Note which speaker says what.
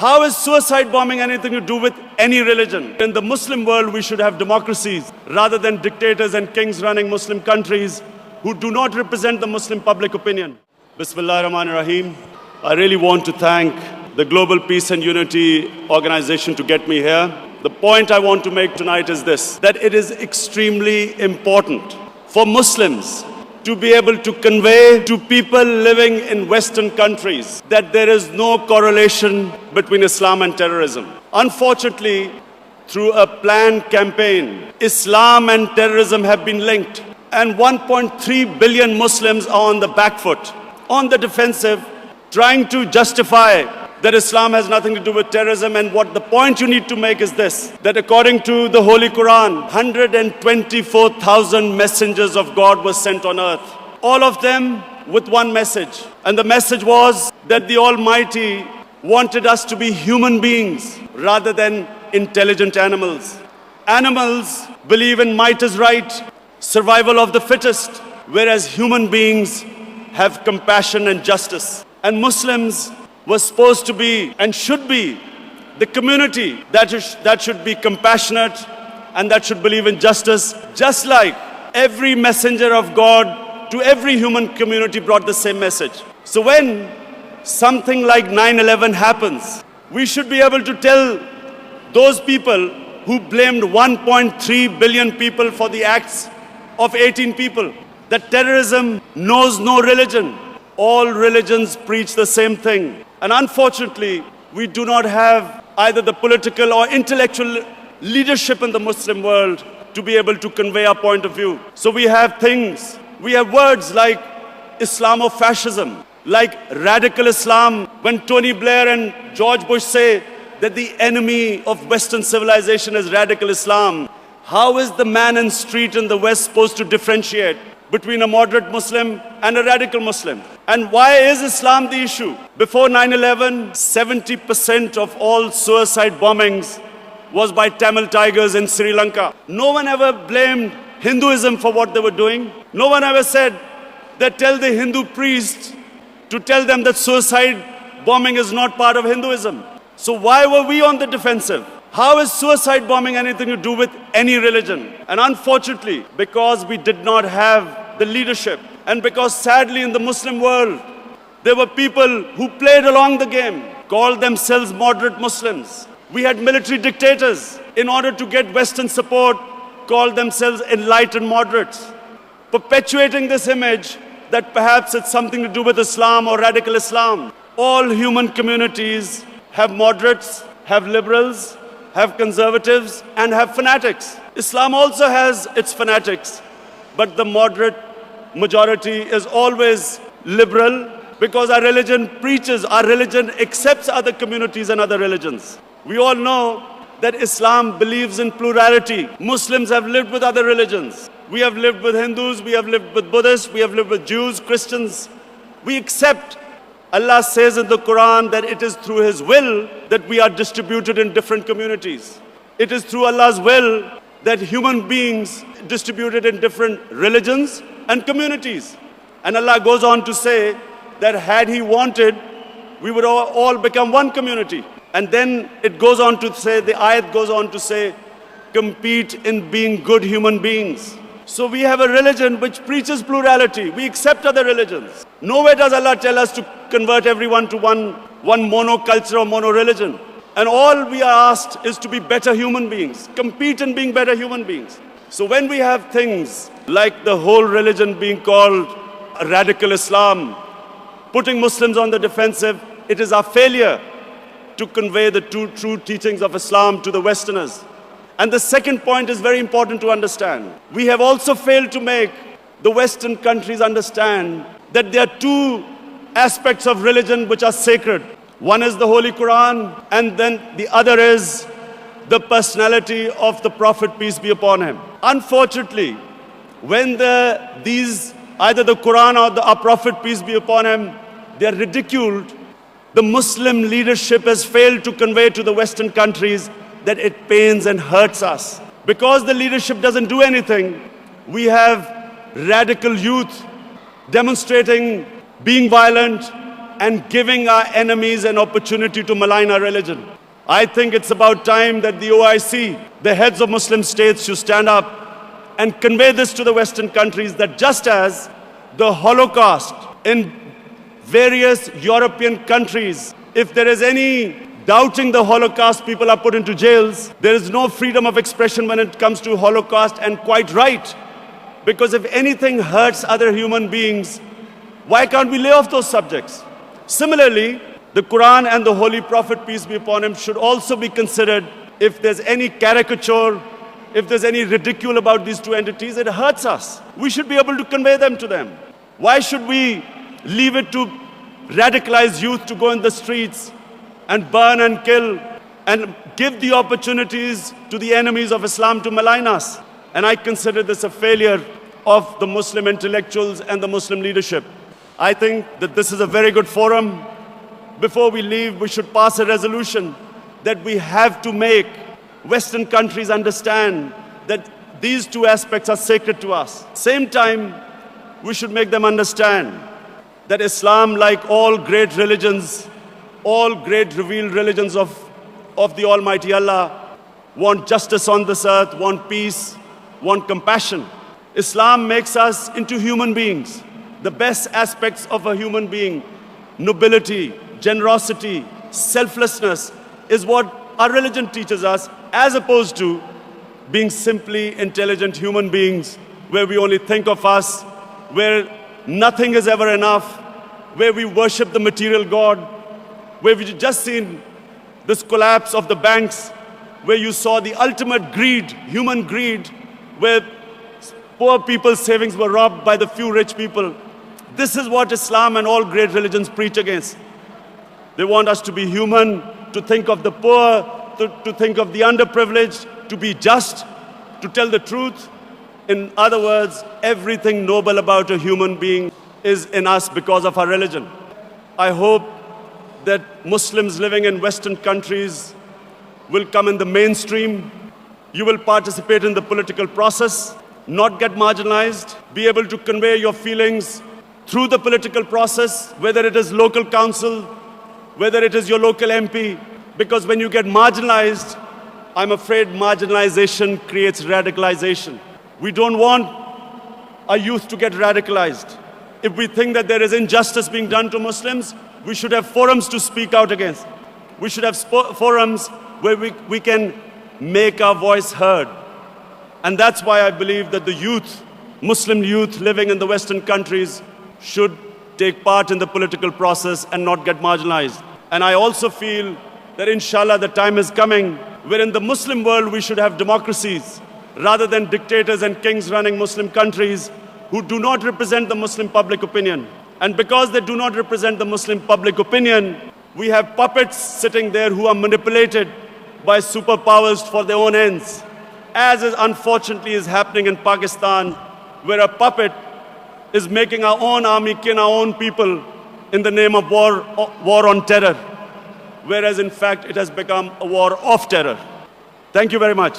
Speaker 1: How is suicide bombing anything to do with any religion? In the Muslim world, we should have democracies rather than dictators and kings running Muslim countries who do not represent the Muslim public opinion. Bismillah ar-Rahman ar-Rahim. I really want to thank the Global Peace and Unity Organization to get me here. The point I want to make tonight is this, that it is extremely important for Muslims to be able to convey to people living in Western countries that there is no correlation between Islam and terrorism. Unfortunately, through a planned campaign, Islam and terrorism have been linked, and 1.3 billion Muslims are on the back foot, on the defensive, trying to justify that Islam has nothing to do with terrorism. And what the point you need to make is this, that according to the Holy Quran, 124,000 messengers of God were sent on earth, all of them with one message. And the message was that the Almighty wanted us to be human beings rather than intelligent animals. Animals believe in might is right, survival of the fittest, whereas human beings have compassion and justice. And Muslims were supposed to be and should be the community that should be compassionate and that should believe in justice, just like every messenger of God to every human community brought the same message. So when something like 9/11 happens, we should be able to tell those people who blamed 1.3 billion people for the acts of 18 people that terrorism knows no religion. All religions preach the same thing. And unfortunately, we do not have either the political or intellectual leadership in the Muslim world to be able to convey our point of view. So we have words like Islamofascism, like radical Islam. When Tony Blair and George Bush say that the enemy of Western civilization is radical Islam, how is the man in the street in the West supposed to differentiate between a moderate Muslim and a radical Muslim? And why is Islam the issue? Before 9/11, 70% of all suicide bombings was by Tamil tigers in Sri Lanka. No one ever blamed Hinduism for what they were doing. No one ever said that tell the Hindu priest to tell them that suicide bombing is not part of Hinduism. So why were we on the defensive? How is suicide bombing anything to do with any religion? And unfortunately, because we did not have the leadership, and because sadly in the Muslim world, there were people who played along the game, called themselves moderate Muslims. We had military dictators, in order to get Western support, called themselves enlightened moderates, perpetuating this image that perhaps it's something to do with Islam or radical Islam. All human communities have moderates, have liberals, have conservatives, and have fanatics. Islam also has its fanatics, but the moderate majority is always liberal because our religion preaches, our religion accepts other communities and other religions. We all know that Islam believes in plurality. Muslims have lived with other religions. We have lived with Hindus, we have lived with Buddhists, we have lived with Jews, Christians. We accept. Allah says in the Quran that it is through His will that we are distributed in different communities. It is through Allah's will that human beings distributed in different religions and communities. And Allah goes on to say that had He wanted, we would all become one community. And then it goes on to say, the ayat goes on to say, compete in being good human beings. So we have a religion which preaches plurality. We accept other religions. Nowhere does Allah tell us to convert everyone to one monoculture or mono-religion. And all we are asked is to be better human beings, compete in being better human beings. So when we have things like the whole religion being called radical Islam, putting Muslims on the defensive, it is our failure to convey the true teachings of Islam to the Westerners. And the second point is very important to understand. We have also failed to make the Western countries understand that there are two aspects of religion which are sacred. One is the Holy Quran, and then the other is the personality of the Prophet, peace be upon him. Unfortunately, when either the Quran or our Prophet, peace be upon him, they are ridiculed, the Muslim leadership has failed to convey to the Western countries that it pains and hurts us. Because the leadership doesn't do anything, we have radical youth demonstrating, being violent, and giving our enemies an opportunity to malign our religion. I think it's about time that the OIC, the heads of Muslim states, should stand up and convey this to the Western countries that just as the Holocaust in various European countries, if there is any doubting the Holocaust, people are put into jails. There is no freedom of expression when it comes to Holocaust, and quite right. Because if anything hurts other human beings, why can't we lay off those subjects? Similarly, the Quran and the Holy Prophet, peace be upon him, should also be considered. If there's any caricature, if there's any ridicule about these two entities, it hurts us. We should be able to convey them to them. Why should we leave it to radicalized youth to go in the streets and burn and kill and give the opportunities to the enemies of Islam to malign us? And I consider this a failure of the Muslim intellectuals and the Muslim leadership. I think that this is a very good forum. Before we leave, we should pass a resolution that we have to make Western countries understand that these two aspects are sacred to us. Same time, we should make them understand that Islam, like all great religions, all great revealed religions of the Almighty Allah, want justice on this earth, want peace, want compassion. Islam makes us into human beings. The best aspects of a human being, nobility, generosity, selflessness, is what our religion teaches us, as opposed to being simply intelligent human beings where we only think of us, where nothing is ever enough, where we worship the material God, where we've just seen this collapse of the banks, where you saw the ultimate greed, human greed, where poor people's savings were robbed by the few rich people. This is what Islam and all great religions preach against. They want us to be human, to think of the poor, to think of the underprivileged, to be just, to tell the truth. In other words, everything noble about a human being is in us because of our religion. I hope that Muslims living in Western countries will come in the mainstream. You will participate in the political process, not get marginalized, be able to convey your feelings through the political process, whether it is local council, whether it is your local MP, because when you get marginalized, I'm afraid marginalization creates radicalization. We don't want our youth to get radicalized. If we think that there is injustice being done to Muslims, we should have forums to speak out against. We should have forums where we can make our voice heard. And that's why I believe that the youth, Muslim youth living in the Western countries, should take part in the political process and not get marginalized. And I also feel that inshallah the time is coming where in the Muslim world we should have democracies rather than dictators and kings running Muslim countries who do not represent the Muslim public opinion. And because they do not represent the Muslim public opinion, we have puppets sitting there who are manipulated by superpowers for their own ends, as is unfortunately is happening in Pakistan, where a puppet is making our own army kill our own people in the name of war on terror, whereas in fact it has become a war of terror. Thank you very much.